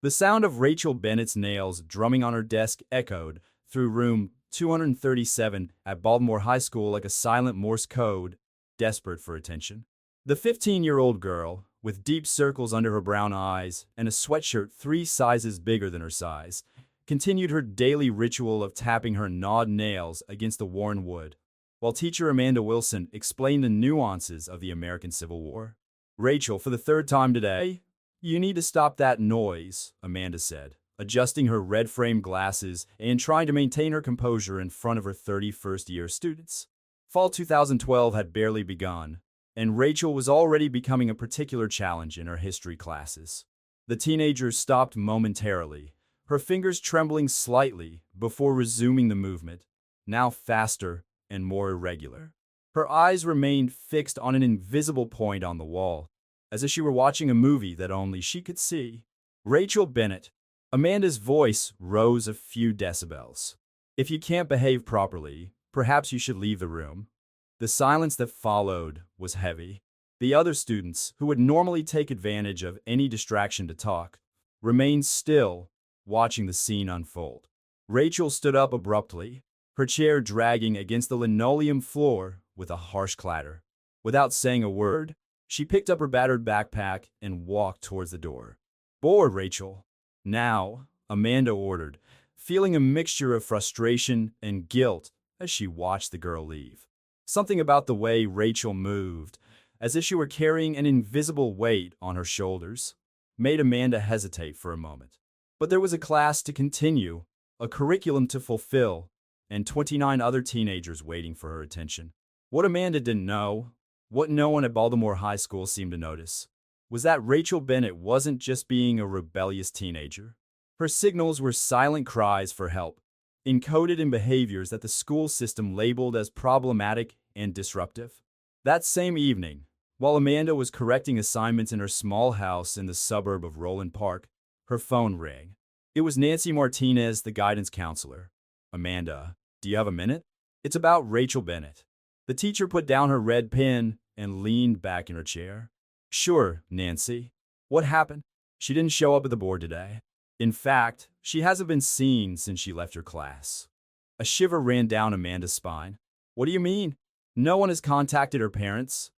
The sound of Rachel Bennett's nails drumming on her desk echoed through room 237 at Baltimore High School like a silent Morse code, desperate for attention. The 15-year-old girl, with deep circles under her brown eyes and a sweatshirt 3 sizes bigger than her size, continued her daily ritual of tapping her gnawed nails against the worn wood, while teacher Amanda Wilson explained the nuances of the American Civil War. Rachel, for the third time today, "You need to stop that noise," Amanda said, adjusting her red-framed glasses and trying to maintain her composure in front of her 31st-year students. Fall 2012 had barely begun, and Rachel was already becoming a particular challenge in her history classes. The teenager stopped momentarily, her fingers trembling slightly before resuming the movement, now faster and more irregular. Her eyes remained fixed on an invisible point on the wall, as if she were watching a movie that only she could see. "Rachel Bennett." Amanda's voice rose a few decibels. "If you can't behave properly, perhaps you should leave the room." The silence that followed was heavy. The other students, who would normally take advantage of any distraction to talk, remained still, watching the scene unfold. Rachel stood up abruptly, her chair dragging against the linoleum floor with a harsh clatter. Without saying a word, she picked up her battered backpack and walked towards the door. "Bored, Rachel." "Now," Amanda ordered, feeling a mixture of frustration and guilt as she watched the girl leave. Something about the way Rachel moved, as if she were carrying an invisible weight on her shoulders, made Amanda hesitate for a moment. But there was a class to continue, a curriculum to fulfill, and 29 other teenagers waiting for her attention. What Amanda didn't know, what no one at Baltimore High School seemed to notice, was that Rachel Bennett wasn't just being a rebellious teenager. Her signals were silent cries for help, encoded in behaviors that the school system labeled as problematic and disruptive. That same evening, while Amanda was correcting assignments in her small house in the suburb of Roland Park, her phone rang. It was Nancy Martinez, the guidance counselor. "Amanda, do you have a minute? It's about Rachel Bennett." The teacher put down her red pen and leaned back in her chair. "Sure, Nancy. What happened?" "She didn't show up at the board today. In fact, she hasn't been seen since she left her class." A shiver ran down Amanda's spine. "What do you mean? No one has contacted her parents?"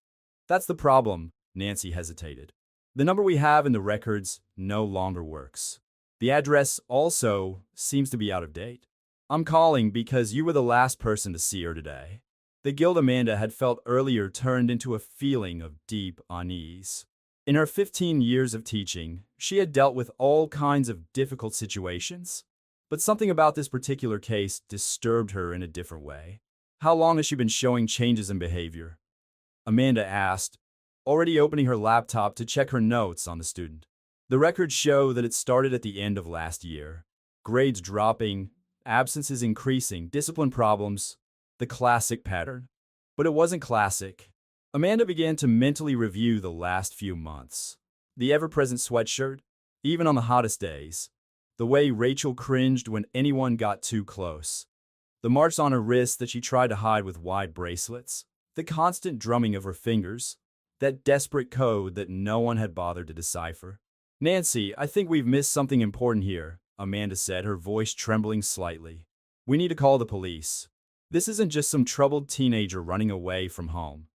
"That's the problem," Nancy hesitated. "The number we have in the records no longer works. The address also seems to be out of date. I'm calling because you were the last person to see her today." The guilt Amanda had felt earlier turned into a feeling of deep unease. In her 15 years of teaching, she had dealt with all kinds of difficult situations, but something about this particular case disturbed her in a different way. "How long has she been showing changes in behavior?" Amanda asked, already opening her laptop to check her notes on the student. The records show that it started at the end of last year. Grades dropping, absences increasing, discipline problems, the classic pattern. But it wasn't classic. Amanda began to mentally review the last few months. The ever-present sweatshirt, even on the hottest days. The way Rachel cringed when anyone got too close. The marks on her wrists that she tried to hide with wide bracelets. The constant drumming of her fingers. That desperate code that no one had bothered to decipher. "Nancy, I think we've missed something important here," Amanda said, her voice trembling slightly. "We need to call the police. This isn't just some troubled teenager running away from home."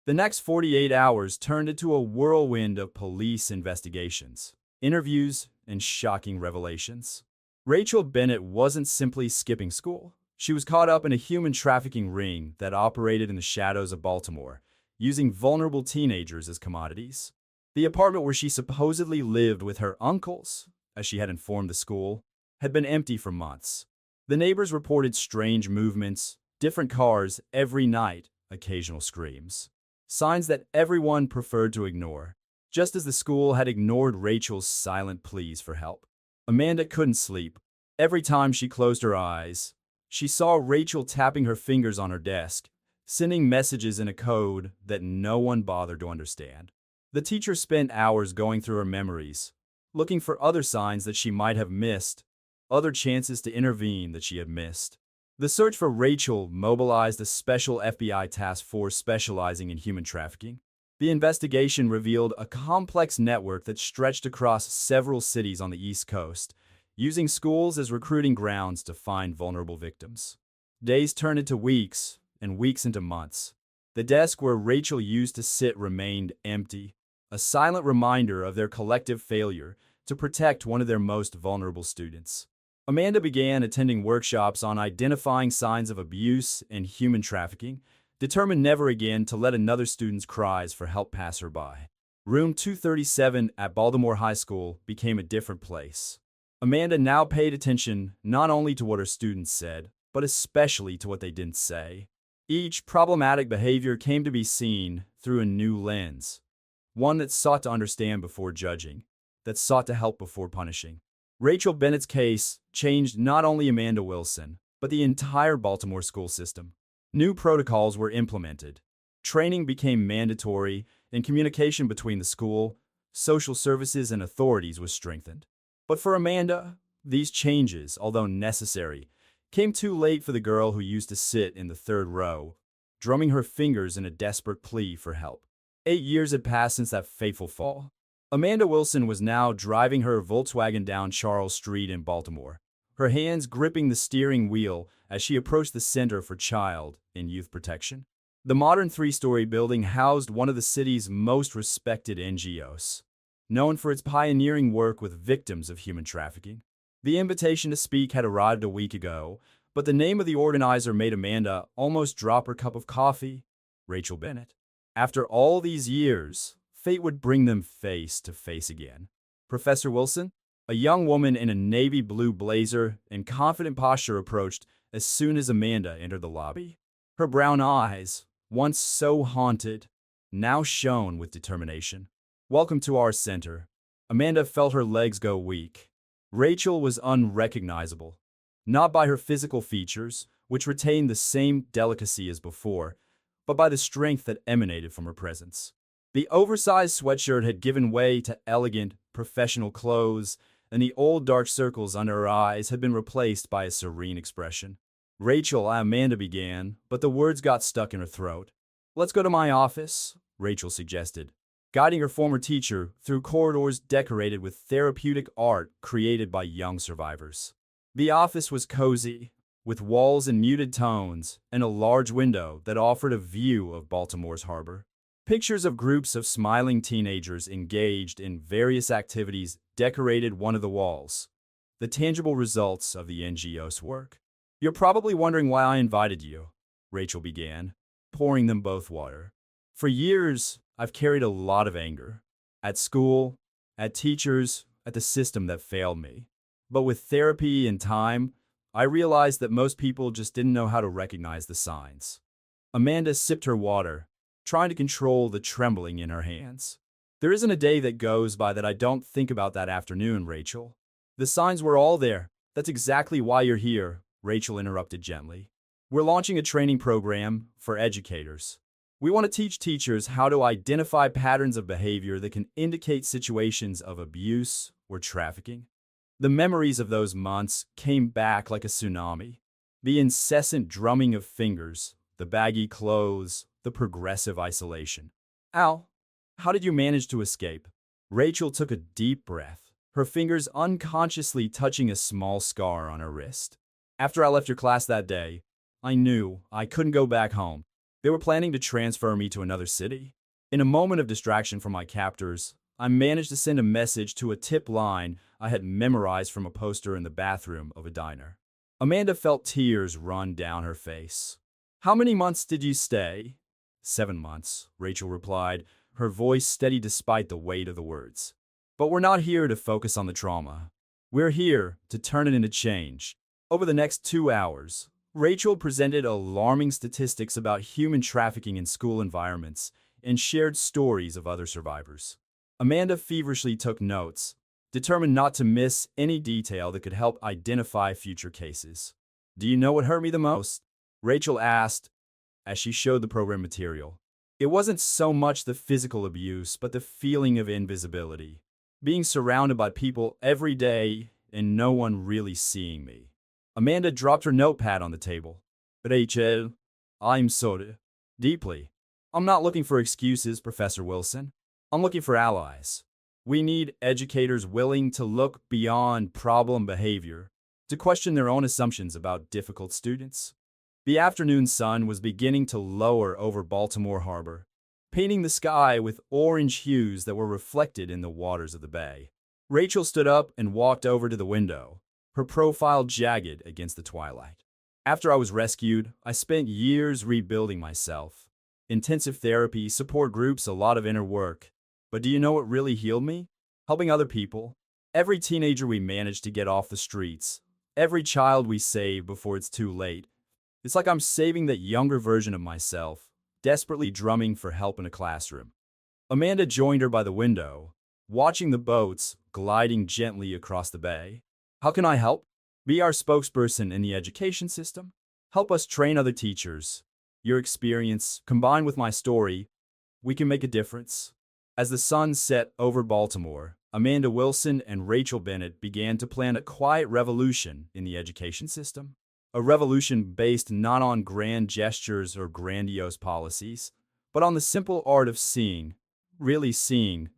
The next 48 hours turned into a whirlwind of police investigations, interviews, and shocking revelations. Rachel Bennett wasn't simply skipping school. She was caught up in a human trafficking ring that operated in the shadows of Baltimore, using vulnerable teenagers as commodities. The apartment where she supposedly lived with her uncles, as she had informed the school, had been empty for months. The neighbors reported strange movements, different cars every night, occasional screams. Signs that everyone preferred to ignore, just as the school had ignored Rachel's silent pleas for help. Amanda couldn't sleep. Every time she closed her eyes, she saw Rachel tapping her fingers on her desk, sending messages in a code that no one bothered to understand. The teacher spent hours going through her memories, looking for other signs that she might have missed, other chances to intervene that she had missed. The search for Rachel mobilized a special FBI task force specializing in human trafficking. The investigation revealed a complex network that stretched across several cities on the East Coast, using schools as recruiting grounds to find vulnerable victims. Days turned into weeks, and weeks into months. The desk where Rachel used to sit remained empty, a silent reminder of their collective failure to protect one of their most vulnerable students. Amanda began attending workshops on identifying signs of abuse and human trafficking, determined never again to let another student's cries for help pass her by. Room 237 at Baltimore High School became a different place. Amanda now paid attention not only to what her students said, but especially to what they didn't say. Each problematic behavior came to be seen through a new lens, one that sought to understand before judging, that sought to help before punishing. Rachel Bennett's case changed not only Amanda Wilson, but the entire Baltimore school system. New protocols were implemented. Training became mandatory, and communication between the school, social services, and authorities was strengthened. But for Amanda, these changes, although necessary, came too late for the girl who used to sit in the third row, drumming her fingers in a desperate plea for help. 8 years had passed since that fateful fall. Amanda Wilson was now driving her Volkswagen down Charles Street in Baltimore, her hands gripping the steering wheel as she approached the Center for Child and Youth Protection. The modern three-story building housed one of the city's most respected NGOs, known for its pioneering work with victims of human trafficking. The invitation to speak had arrived a week ago, but the name of the organizer made Amanda almost drop her cup of coffee: Rachel Bennett. After all these years, fate would bring them face to face again. Professor Wilson, a young woman in a navy blue blazer and confident posture, approached as soon as Amanda entered the lobby. Her brown eyes, once so haunted, now shone with determination. "Welcome to our center." Amanda felt her legs go weak. Rachel was unrecognizable, not by her physical features, which retained the same delicacy as before, but by the strength that emanated from her presence. The oversized sweatshirt had given way to elegant, professional clothes, and the old dark circles under her eyes had been replaced by a serene expression. "Rachel," Amanda began, but the words got stuck in her throat. "Let's go to my office," Rachel suggested, guiding her former teacher through corridors decorated with therapeutic art created by young survivors. The office was cozy, with walls in muted tones and a large window that offered a view of Baltimore's harbor. Pictures of groups of smiling teenagers engaged in various activities decorated one of the walls, the tangible results of the NGO's work. "You're probably wondering why I invited you," Rachel began, pouring them both water. "For years, I've carried a lot of anger. At school, at teachers, at the system that failed me. But with therapy and time, I realized that most people just didn't know how to recognize the signs." Amanda sipped her water, trying to control the trembling in her hands. "There isn't a day that goes by that I don't think about that afternoon, Rachel. The signs were all there. That's exactly why you're here," Rachel interrupted gently. "We're launching a training program for educators. We want to teach teachers how to identify patterns of behavior that can indicate situations of abuse or trafficking." The memories of those months came back like a tsunami. The incessant drumming of fingers, the baggy clothes, the progressive isolation. "Al, how did you manage to escape?" Rachel took a deep breath, her fingers unconsciously touching a small scar on her wrist. "After I left your class that day, I knew I couldn't go back home. They were planning to transfer me to another city. In a moment of distraction from my captors, I managed to send a message to a tip line I had memorized from a poster in the bathroom of a diner." Amanda felt tears run down her face. "How many months did you stay?" 7 months, Rachel replied, her voice steady despite the weight of the words. "But we're not here to focus on the trauma. We're here to turn it into change." Over the next 2 hours, Rachel presented alarming statistics about human trafficking in school environments and shared stories of other survivors. Amanda feverishly took notes, determined not to miss any detail that could help identify future cases. "Do you know what hurt me the most?" Rachel asked as she showed the program material. "It wasn't so much the physical abuse, but the feeling of invisibility. Being surrounded by people every day and no one really seeing me." Amanda dropped her notepad on the table. "Rachel, I'm sorry. Deeply. I'm not looking for excuses, Professor Wilson. I'm looking for allies. We need educators willing to look beyond problem behavior, to question their own assumptions about difficult students. The afternoon sun was beginning to lower over Baltimore Harbor, painting the sky with orange hues that were reflected in the waters of the bay. Rachel stood up and walked over to the window, her profile jagged against the twilight. After I was rescued, I spent years rebuilding myself. Intensive therapy, support groups, a lot of inner work. But do you know what really healed me? Helping other people. Every teenager we managed to get off the streets. Every child we save before it's too late. It's like I'm saving that younger version of myself, desperately drumming for help in a classroom. Amanda joined her by the window, watching the boats gliding gently across the bay. How can I help? Be our spokesperson in the education system. Help us train other teachers. Your experience, combined with my story, we can make a difference. As the sun set over Baltimore, Amanda Wilson and Rachel Bennett began to plan a quiet revolution in the education system. A revolution based not on grand gestures or grandiose policies, but on the simple art of seeing, really seeing,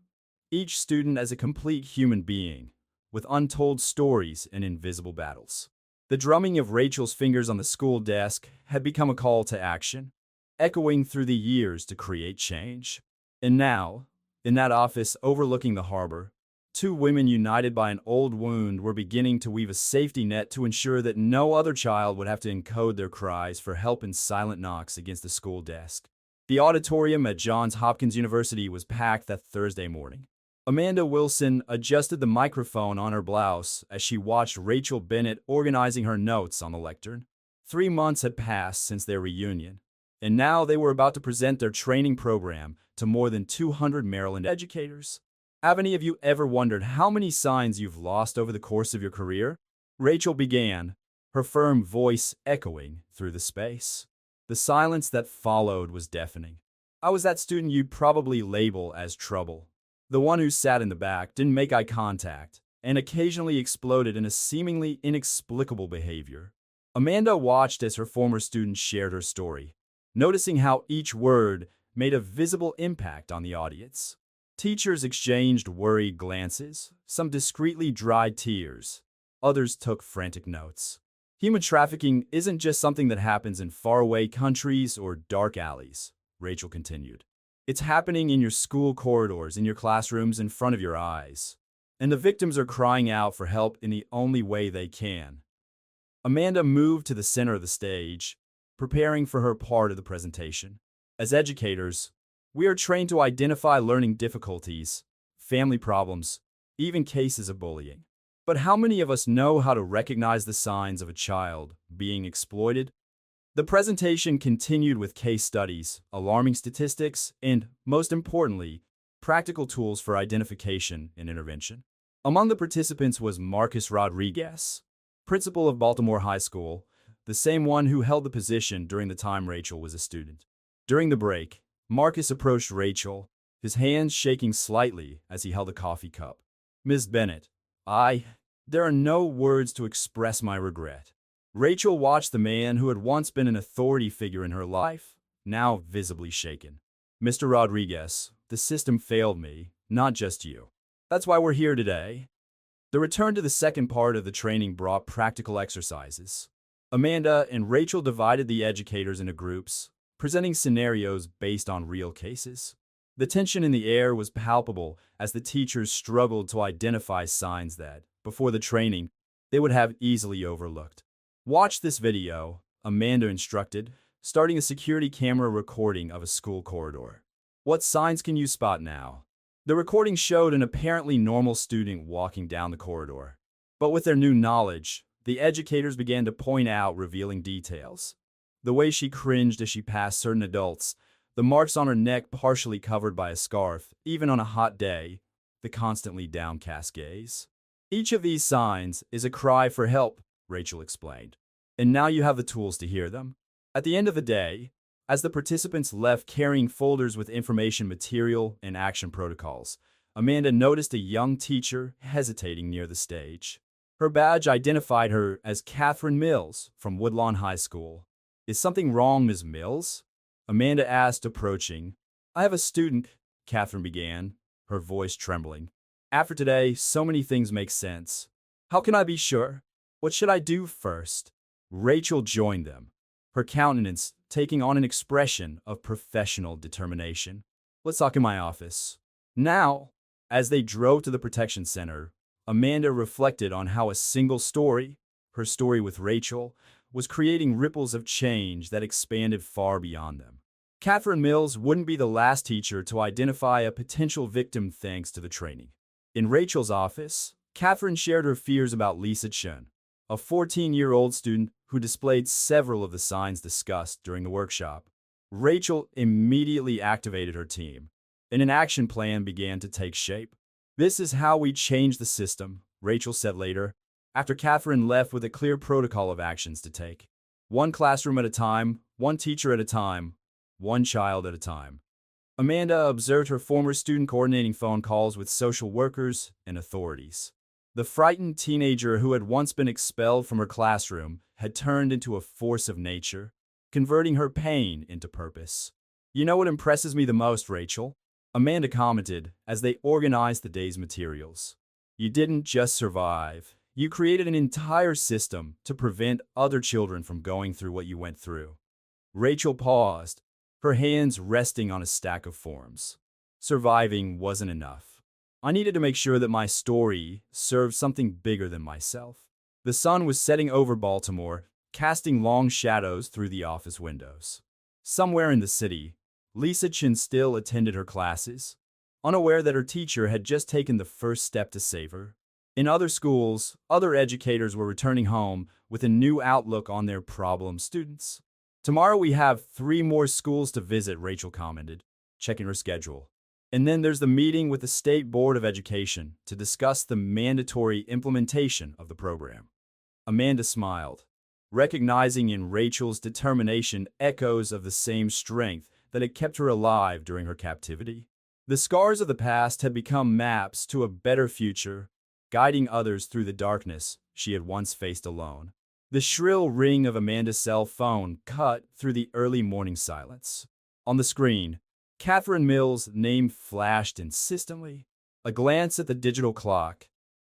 each student as a complete human being, with untold stories and invisible battles. The drumming of Rachel's fingers on the school desk had become a call to action, echoing through the years to create change. And now, in that office overlooking the harbor, two women united by an old wound were beginning to weave a safety net to ensure that no other child would have to encode their cries for help in silent knocks against the school desk. The auditorium at Johns Hopkins University was packed that Thursday morning. Amanda Wilson adjusted the microphone on her blouse as she watched Rachel Bennett organizing her notes on the lectern. 3 months had passed since their reunion, and now they were about to present their training program to more than 200 Maryland educators. Have any of you ever wondered how many signs you've lost over the course of your career? Rachel began, her firm voice echoing through the space. The silence that followed was deafening. I was that student you'd probably label as trouble. The one who sat in the back, didn't make eye contact, and occasionally exploded in a seemingly inexplicable behavior. Amanda watched as her former students shared her story, noticing how each word made a visible impact on the audience. Teachers exchanged worried glances, some discreetly dried tears. Others took frantic notes. Human trafficking isn't just something that happens in faraway countries or dark alleys, Rachel continued. It's happening in your school corridors, in your classrooms, in front of your eyes. And the victims are crying out for help in the only way they can. Amanda moved to the center of the stage, preparing for her part of the presentation. As educators, we are trained to identify learning difficulties, family problems, even cases of bullying. But how many of us know how to recognize the signs of a child being exploited? The presentation continued with case studies, alarming statistics, and, most importantly, practical tools for identification and intervention. Among the participants was Marcus Rodriguez, principal of Baltimore High School, the same one who held the position during the time Rachel was a student. During the break, Marcus approached Rachel, his hands shaking slightly as he held a coffee cup. Ms. Bennett, there are no words to express my regret. Rachel watched the man who had once been an authority figure in her life, now visibly shaken. Mr. Rodriguez, the system failed me, not just you. That's why we're here today. The return to the second part of the training brought practical exercises. Amanda and Rachel divided the educators into groups, presenting scenarios based on real cases. The tension in the air was palpable as the teachers struggled to identify signs that, before the training, they would have easily overlooked. Watch this video, Amanda instructed, starting a security camera recording of a school corridor. What signs can you spot now? The recording showed an apparently normal student walking down the corridor. But with their new knowledge, the educators began to point out revealing details. The way she cringed as she passed certain adults, the marks on her neck partially covered by a scarf, even on a hot day, the constantly downcast gaze. Each of these signs is a cry for help, Rachel explained. And now you have the tools to hear them. At the end of the day, as the participants left carrying folders with information material and action protocols, Amanda noticed a young teacher hesitating near the stage. Her badge identified her as Catherine Mills from Woodlawn High School. Is something wrong, Ms. Mills? Amanda asked, approaching. I have a student, Catherine began, her voice trembling. After today, so many things make sense. How can I be sure? What should I do first? Rachel joined them, her countenance taking on an expression of professional determination. Let's talk in my office. Now, as they drove to the protection center, Amanda reflected on how a single story, her story with Rachel, was creating ripples of change that expanded far beyond them. Catherine Mills wouldn't be the last teacher to identify a potential victim thanks to the training. In Rachel's office, Catherine shared her fears about Lisa Chen, a 14-year-old student who displayed several of the signs discussed during the workshop. Rachel immediately activated her team, and an action plan began to take shape. This is how we change the system, Rachel said later, after Catherine left with a clear protocol of actions to take. One classroom at a time, one teacher at a time, one child at a time. Amanda observed her former student coordinating phone calls with social workers and authorities. The frightened teenager who had once been expelled from her classroom had turned into a force of nature, converting her pain into purpose. You know what impresses me the most, Rachel? Amanda commented as they organized the day's materials. You didn't just survive. You created an entire system to prevent other children from going through what you went through. Rachel paused, her hands resting on a stack of forms. Surviving wasn't enough. I needed to make sure that my story served something bigger than myself. The sun was setting over Baltimore, casting long shadows through the office windows. Somewhere in the city, Lisa Chen still attended her classes, unaware that her teacher had just taken the first step to save her. In other schools, other educators were returning home with a new outlook on their problem students. Tomorrow we have 3 more schools to visit, Rachel commented, checking her schedule. And then there's the meeting with the State Board of Education to discuss the mandatory implementation of the program. Amanda smiled, recognizing in Rachel's determination echoes of the same strength that had kept her alive during her captivity. The scars of the past had become maps to a better future, guiding others through the darkness she had once faced alone. The shrill ring of Amanda's cell phone cut through the early morning silence. On the screen, Catherine Mills' name flashed insistently. A glance at the digital clock,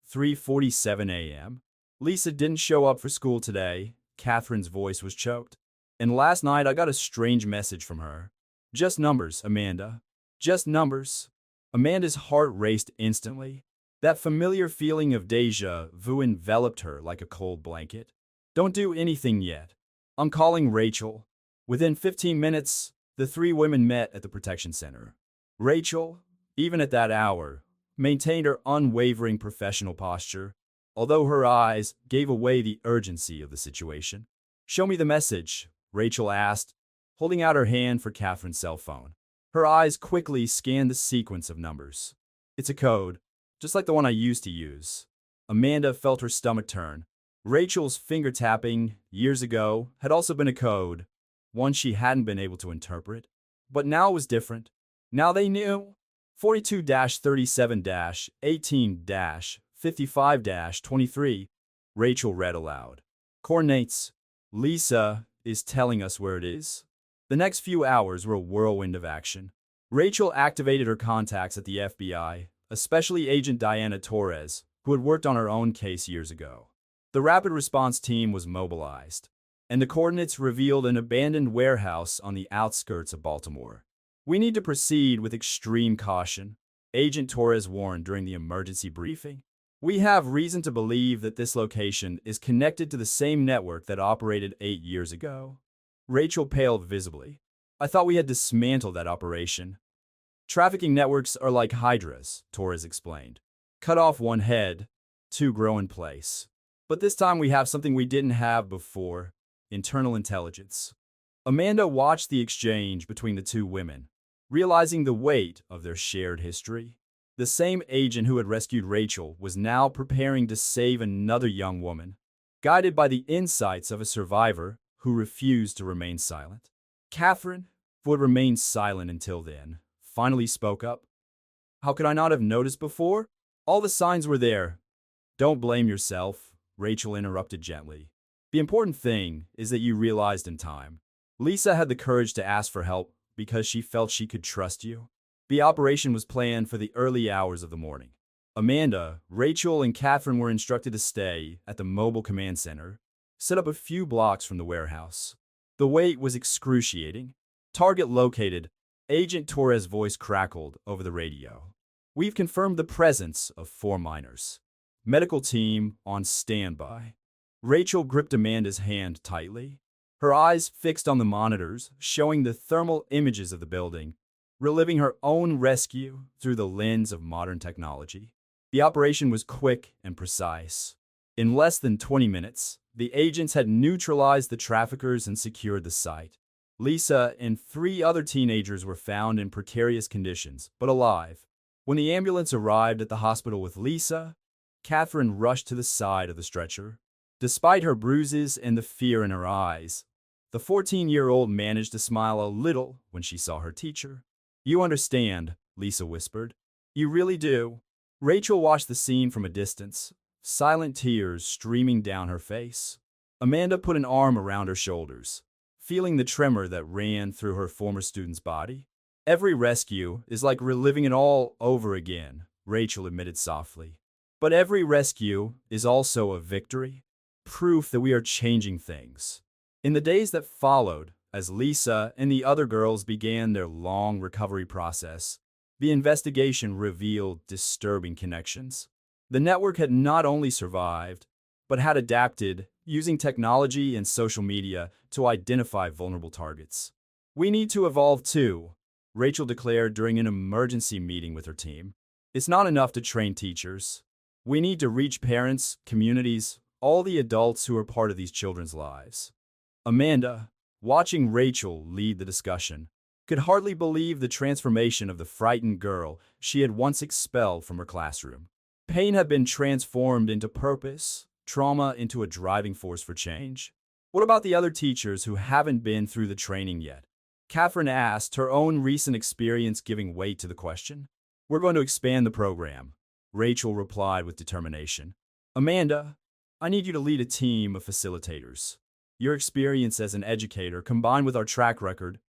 3:47 a.m. Lisa didn't show up for school today. Catherine's voice was choked. And last night I got a strange message from her. Just numbers, Amanda. Just numbers. Amanda's heart raced instantly. That familiar feeling of déjà vu enveloped her like a cold blanket. Don't do anything yet. I'm calling Rachel. Within 15 minutes, the 3 women met at the protection center. Rachel, even at that hour, maintained her unwavering professional posture, although her eyes gave away the urgency of the situation. Show me the message, Rachel asked, holding out her hand for Catherine's cell phone. Her eyes quickly scanned the sequence of numbers. It's a code, just like the one I used to use. Amanda felt her stomach turn. Rachel's finger tapping, years ago, had also been a code, one she hadn't been able to interpret. But now it was different. Now they knew. 42-37-18-55-23, Rachel read aloud. Coordinates. Lisa is telling us where it is. The next few hours were a whirlwind of action. Rachel activated her contacts at the FBI, especially Agent Diana Torres, who had worked on her own case years ago. The rapid response team was mobilized, and the coordinates revealed an abandoned warehouse on the outskirts of Baltimore. We need to proceed with extreme caution, Agent Torres warned during the emergency briefing. We have reason to believe that this location is connected to the same network that operated 8 years ago. Rachel paled visibly. I thought we had dismantled that operation. Trafficking networks are like hydras, Torres explained. Cut off one head, 2 grow in place. But this time we have something we didn't have before, internal intelligence. Amanda watched the exchange between the 2 women, realizing the weight of their shared history. The same agent who had rescued Rachel was now preparing to save another young woman, guided by the insights of a survivor who refused to remain silent. Catherine, who had remained silent until then, finally spoke up. How could I not have noticed before? All the signs were there. Don't blame yourself, Rachel interrupted gently. The important thing is that you realized in time. Lisa had the courage to ask for help because she felt she could trust you. The operation was planned for the early hours of the morning. Amanda, Rachel, and Catherine were instructed to stay at the mobile command center, set up a few blocks from the warehouse. The wait was excruciating. Target located. Agent Torres' voice crackled over the radio. We've confirmed the presence of 4 minors. Medical team on standby. Rachel gripped Amanda's hand tightly, her eyes fixed on the monitors, showing the thermal images of the building, reliving her own rescue through the lens of modern technology. The operation was quick and precise. In less than 20 minutes, the agents had neutralized the traffickers and secured the site. Lisa and 3 other teenagers were found in precarious conditions, but alive. When the ambulance arrived at the hospital with Lisa, Catherine rushed to the side of the stretcher. Despite her bruises and the fear in her eyes, the 14-year-old managed to smile a little when she saw her teacher. "You understand," Lisa whispered. "You really do." Rachel watched the scene from a distance, silent tears streaming down her face. Amanda put an arm around her shoulders, feeling the tremor that ran through her former student's body. "Every rescue is like reliving it all over again," Rachel admitted softly. "But every rescue is also a victory, proof that we are changing things." In the days that followed, as Lisa and the other girls began their long recovery process, the investigation revealed disturbing connections. The network had not only survived, but had adapted, using technology and social media to identify vulnerable targets. "We need to evolve too," Rachel declared during an emergency meeting with her team. "It's not enough to train teachers. We need to reach parents, communities, all the adults who are part of these children's lives." Amanda, watching Rachel lead the discussion, could hardly believe the transformation of the frightened girl she had once expelled from her classroom. Pain had been transformed into purpose, trauma into a driving force for change. "What about the other teachers who haven't been through the training yet?" Catherine asked, her own recent experience giving weight to the question. "We're going to expand the program," Rachel replied with determination. "Amanda, I need you to lead a team of facilitators. Your experience as an educator combined with our track record,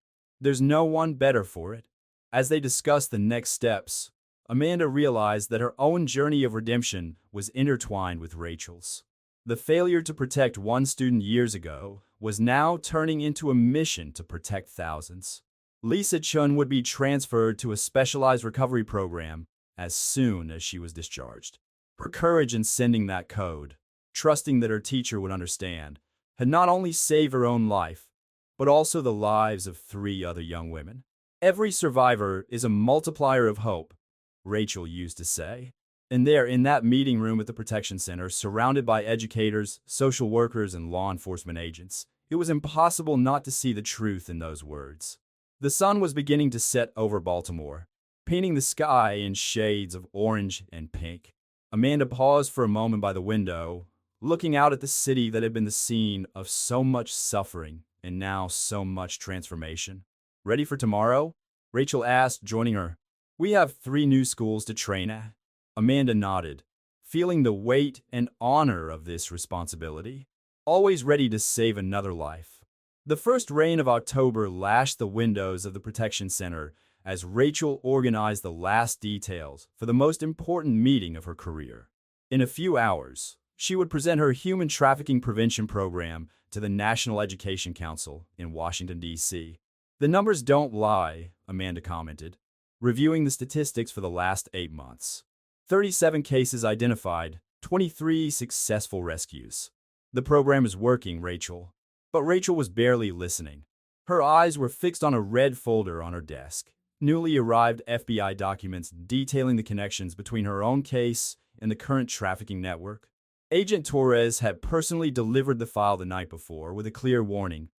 there's no one better for it." As they discussed the next steps, Amanda realized that her own journey of redemption was intertwined with Rachel's. The failure to protect one student years ago was now turning into a mission to protect thousands. Lisa Chun would be transferred to a specialized recovery program as soon as she was discharged. Her courage in sending that code, trusting that her teacher would understand, had not only saved her own life, but also the lives of 3 other young women. "Every survivor is a multiplier of hope," Rachel used to say. And there, in that meeting room at the Protection Center, surrounded by educators, social workers, and law enforcement agents, it was impossible not to see the truth in those words. The sun was beginning to set over Baltimore, painting the sky in shades of orange and pink. Amanda paused for a moment by the window, looking out at the city that had been the scene of so much suffering and now so much transformation. "Ready for tomorrow?" Rachel asked, joining her. "We have 3 new schools to train at." Amanda nodded, feeling the weight and honor of this responsibility, always ready to save another life. The first rain of October lashed the windows of the Protection Center as Rachel organized the last details for the most important meeting of her career. In a few hours, she would present her human trafficking prevention program to the National Education Council in Washington, D.C. "The numbers don't lie," Amanda commented, reviewing the statistics for the last 8 months. 37 cases identified, 23 successful rescues. "The program is working, Rachel." But Rachel was barely listening. Her eyes were fixed on a red folder on her desk, newly arrived FBI documents detailing the connections between her own case and the current trafficking network. Agent Torres had personally delivered the file the night before with a clear warning.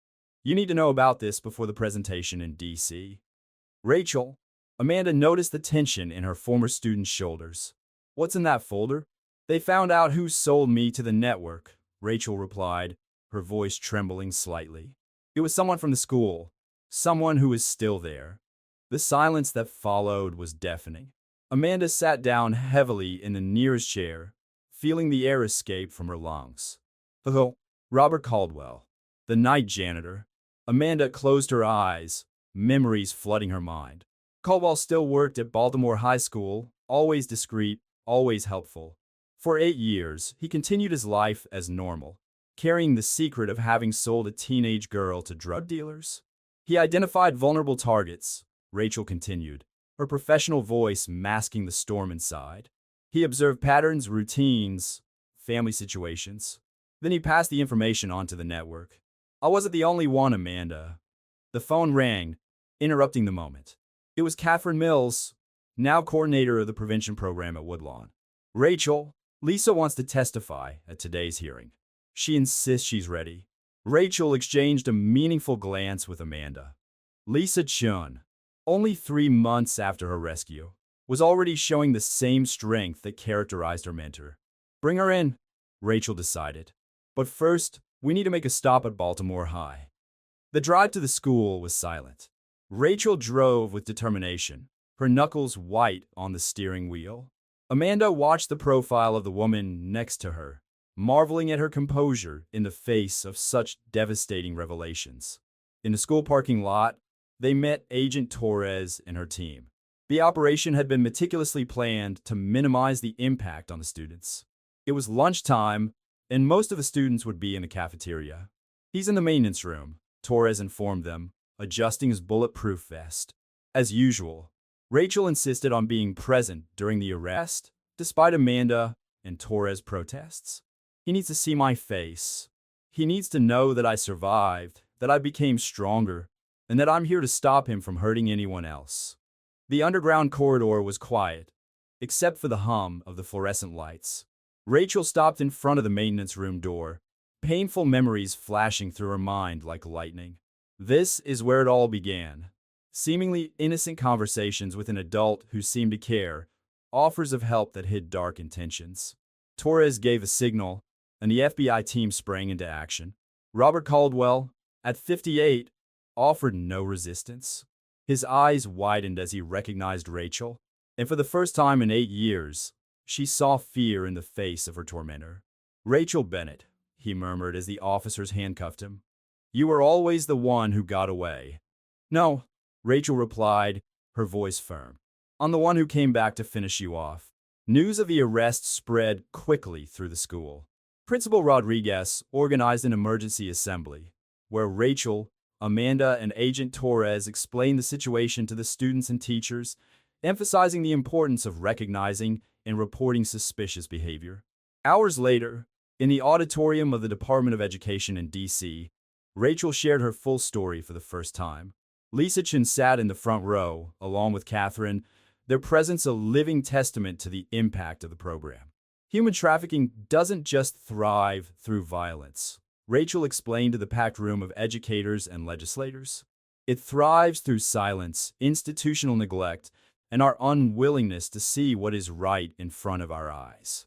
"You need to know about this before the presentation in D.C." "Rachel," Amanda noticed the tension in her former student's shoulders. "What's in that folder?" "They found out who sold me to the network," Rachel replied, her voice trembling slightly. "It was someone from the school, someone who is still there." The silence that followed was deafening. Amanda sat down heavily in the nearest chair, feeling the air escape from her lungs. "Hello?" Robert Caldwell, the night janitor, Amanda closed her eyes, memories flooding her mind. Caldwell still worked at Baltimore High School, always discreet, always helpful. For 8 years, he continued his life as normal, carrying the secret of having sold a teenage girl to drug dealers. He identified vulnerable targets, Rachel continued, her professional voice masking the storm inside. He observed patterns, routines, family situations. Then he passed the information on to the network. I wasn't the only one, Amanda. The phone rang, interrupting the moment. It was Catherine Mills, now coordinator of the prevention program at Woodlawn. Rachel, Lisa wants to testify at today's hearing. She insists she's ready. Rachel exchanged a meaningful glance with Amanda. Lisa Chun, only 3 months after her rescue, was already showing the same strength that characterized her mentor. Bring her in, Rachel decided. But first, we need to make a stop at Baltimore High. The drive to the school was silent. Rachel drove with determination, her knuckles white on the steering wheel. Amanda watched the profile of the woman next to her, marveling at her composure in the face of such devastating revelations. In the school parking lot, they met Agent Torres and her team. The operation had been meticulously planned to minimize the impact on the students. It was lunchtime, and most of the students would be in the cafeteria. He's in the maintenance room, Torres informed them, adjusting his bulletproof vest. As usual, Rachel insisted on being present during the arrest, despite Amanda and Torres' protests. He needs to see my face. He needs to know that I survived, that I became stronger, and that I'm here to stop him from hurting anyone else. The underground corridor was quiet, except for the hum of the fluorescent lights. Rachel stopped in front of the maintenance room door, painful memories flashing through her mind like lightning. This is where it all began. Seemingly innocent conversations with an adult who seemed to care, offers of help that hid dark intentions. Torres gave a signal, and the FBI team sprang into action. Robert Caldwell, at 58, offered no resistance. His eyes widened as he recognized Rachel, and for the first time in 8 years, she saw fear in the face of her tormentor. Rachel Bennett, he murmured as the officers handcuffed him. You were always the one who got away. No, Rachel replied, her voice firm. I'm the one who came back to finish you off. News of the arrest spread quickly through the school. Principal Rodriguez organized an emergency assembly, where Rachel, Amanda, and Agent Torres explained the situation to the students and teachers, emphasizing the importance of recognizing and reporting suspicious behavior. Hours later, in the auditorium of the Department of Education in D.C., Rachel shared her full story for the first time. Lisa Chin sat in the front row, along with Catherine, their presence a living testament to the impact of the program. Human trafficking doesn't just thrive through violence, Rachel explained to the packed room of educators and legislators. It thrives through silence, institutional neglect, and our unwillingness to see what is right in front of our eyes.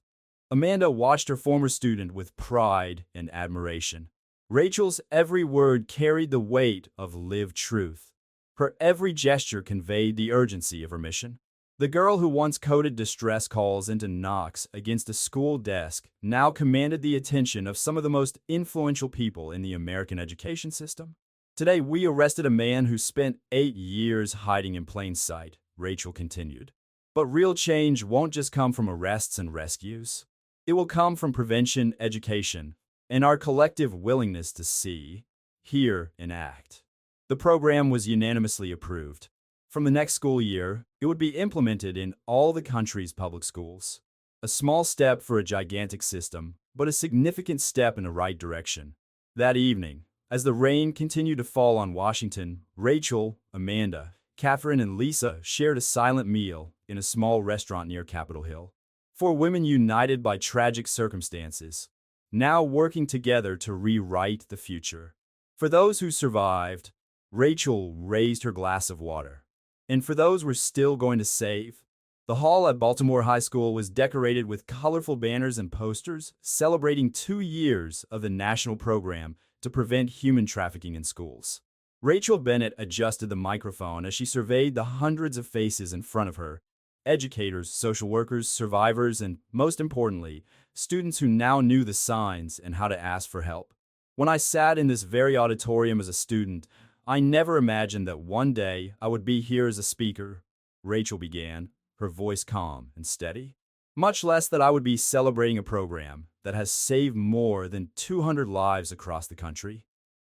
Amanda watched her former student with pride and admiration. Rachel's every word carried the weight of lived truth. Her every gesture conveyed the urgency of her mission. The girl who once coded distress calls into knocks against a school desk now commanded the attention of some of the most influential people in the American education system. Today, we arrested a man who spent 8 years hiding in plain sight, Rachel continued. But real change won't just come from arrests and rescues. It will come from prevention, education, and our collective willingness to see, hear, and act. The program was unanimously approved. From the next school year, it would be implemented in all the country's public schools. A small step for a gigantic system, but a significant step in the right direction. That evening, as the rain continued to fall on Washington, Rachel, Amanda, Catherine, and Lisa shared a silent meal in a small restaurant near Capitol Hill. 4 women united by tragic circumstances, now working together to rewrite the future. For those who survived, Rachel raised her glass of water. And for those we're still going to save, the hall at Baltimore High School was decorated with colorful banners and posters celebrating 2 years of the national program to prevent human trafficking in schools. Rachel Bennett adjusted the microphone as she surveyed the hundreds of faces in front of her, educators, social workers, survivors, and, most importantly, students who now knew the signs and how to ask for help. When I sat in this very auditorium as a student, I never imagined that one day I would be here as a speaker, Rachel began, her voice calm and steady. Much less that I would be celebrating a program that has saved more than 200 lives across the country.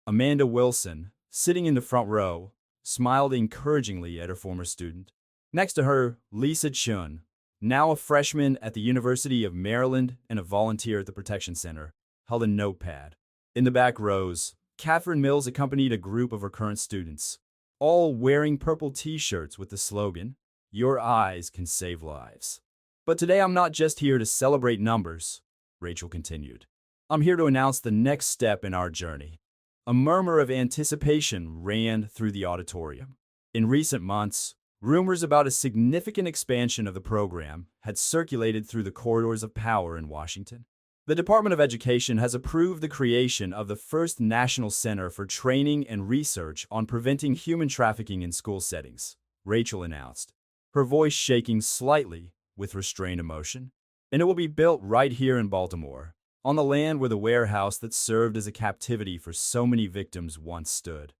Amanda Wilson, sitting in the front row, smiled encouragingly at her former student. Next to her, Lisa Chun, now a freshman at the University of Maryland and a volunteer at the Protection Center, held a notepad. In the back rows, Catherine Mills accompanied a group of her current students, all wearing purple t-shirts with the slogan, "Your eyes can save lives." But today I'm not just here to celebrate numbers, Rachel continued. I'm here to announce the next step in our journey. A murmur of anticipation ran through the auditorium. In recent months, rumors about a significant expansion of the program had circulated through the corridors of power in Washington. The Department of Education has approved the creation of the first National Center for Training and Research on Preventing Human Trafficking in School Settings, Rachel announced, her voice shaking slightly with restrained emotion. And it will be built right here in Baltimore, on the land where the warehouse that served as a captivity for so many victims once stood.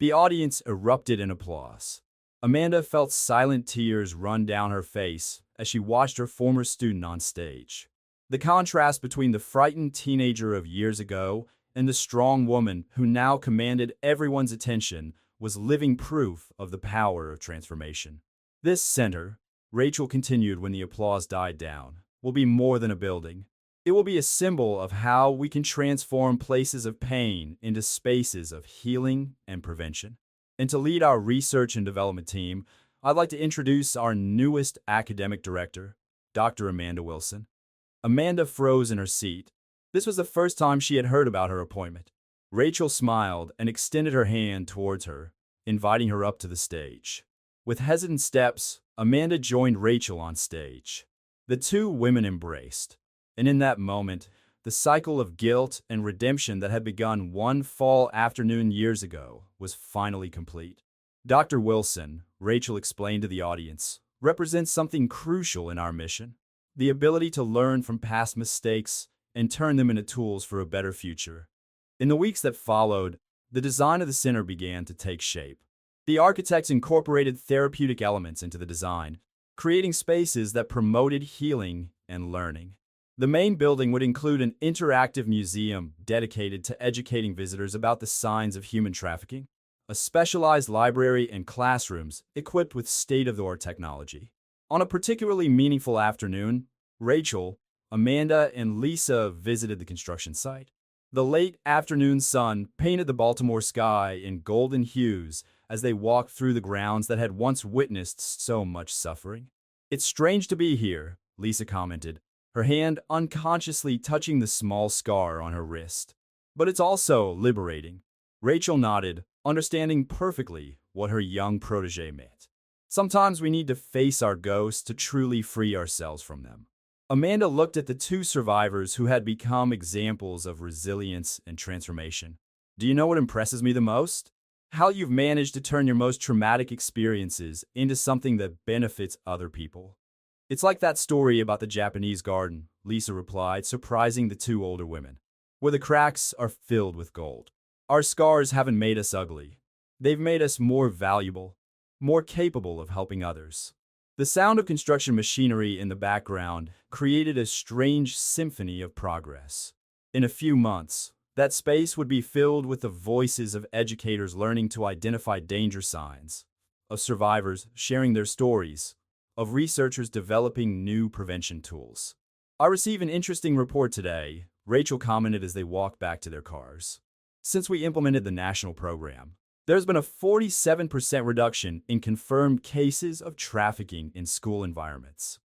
The audience erupted in applause. Amanda felt silent tears run down her face as she watched her former student on stage. The contrast between the frightened teenager of years ago and the strong woman who now commanded everyone's attention was living proof of the power of transformation. This center, Rachel continued when the applause died down, will be more than a building. It will be a symbol of how we can transform places of pain into spaces of healing and prevention. And to lead our research and development team, I'd like to introduce our newest academic director, Dr. Amanda Wilson. Amanda froze in her seat. This was the first time she had heard about her appointment. Rachel smiled and extended her hand towards her, inviting her up to the stage. With hesitant steps, Amanda joined Rachel on stage. The two women embraced, and in that moment, the cycle of guilt and redemption that had begun one fall afternoon years ago was finally complete. Dr. Wilson, Rachel explained to the audience, represents something crucial in our mission: the ability to learn from past mistakes and turn them into tools for a better future. In the weeks that followed, the design of the center began to take shape. The architects incorporated therapeutic elements into the design, creating spaces that promoted healing and learning. The main building would include an interactive museum dedicated to educating visitors about the signs of human trafficking, a specialized library and classrooms equipped with state-of-the-art technology. On a particularly meaningful afternoon, Rachel, Amanda, and Lisa visited the construction site. The late afternoon sun painted the Baltimore sky in golden hues as they walked through the grounds that had once witnessed so much suffering. "It's strange to be here," Lisa commented, her hand unconsciously touching the small scar on her wrist. "But it's also liberating." Rachel nodded, understanding perfectly what her young protege meant. Sometimes we need to face our ghosts to truly free ourselves from them. Amanda looked at the two survivors who had become examples of resilience and transformation. "Do you know what impresses me the most? How you've managed to turn your most traumatic experiences into something that benefits other people." "It's like that story about the Japanese garden," Lisa replied, surprising the two older women, "where the cracks are filled with gold. Our scars haven't made us ugly. They've made us more valuable, more capable of helping others." The sound of construction machinery in the background created a strange symphony of progress. In a few months, that space would be filled with the voices of educators learning to identify danger signs, of survivors sharing their stories, of researchers developing new prevention tools. "I received an interesting report today," Rachel commented as they walked back to their cars. "Since we implemented the national program, there's been a 47% reduction in confirmed cases of trafficking in school environments.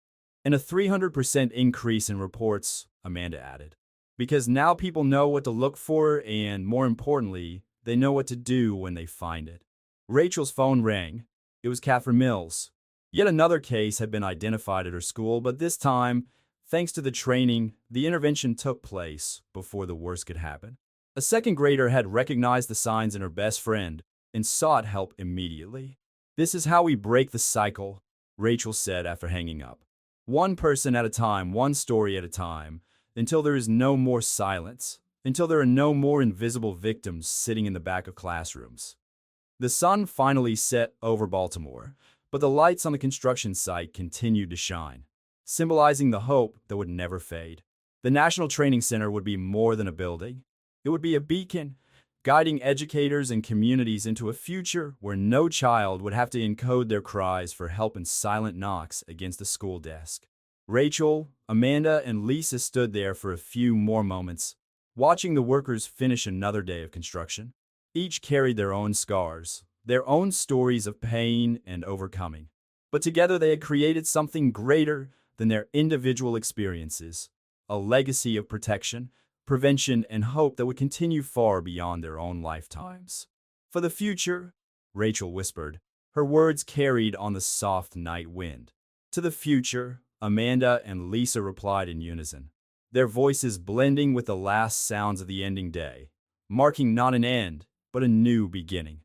And a 300% increase in reports," Amanda added. "Because now people know what to look for and, more importantly, they know what to do when they find it." Rachel's phone rang. It was Catherine Mills. Yet another case had been identified at her school, but this time, thanks to the training, the intervention took place before the worst could happen. A second grader had recognized the signs in her best friend and sought help immediately. "This is how we break the cycle," Rachel said after hanging up. "One person at a time, one story at a time, until there is no more silence, until there are no more invisible victims sitting in the back of classrooms. The sun finally set over Baltimore, but the lights on the construction site continued to shine, symbolizing the hope that would never fade. The National Training Center would be more than a building. It would be a beacon, guiding educators and communities into a future where no child would have to encode their cries for help in silent knocks against the school desk. Rachel, Amanda, and Lisa stood there for a few more moments, watching the workers finish another day of construction. Each carried their own scars, their own stories of pain and overcoming. But together they had created something greater than their individual experiences, a legacy of protection, prevention, and hope that would continue far beyond their own lifetimes. For the future, Rachel whispered, her words carried on the soft night wind. To the future, Amanda and Lisa replied in unison, their voices blending with the last sounds of the ending day, marking not an end, but a new beginning.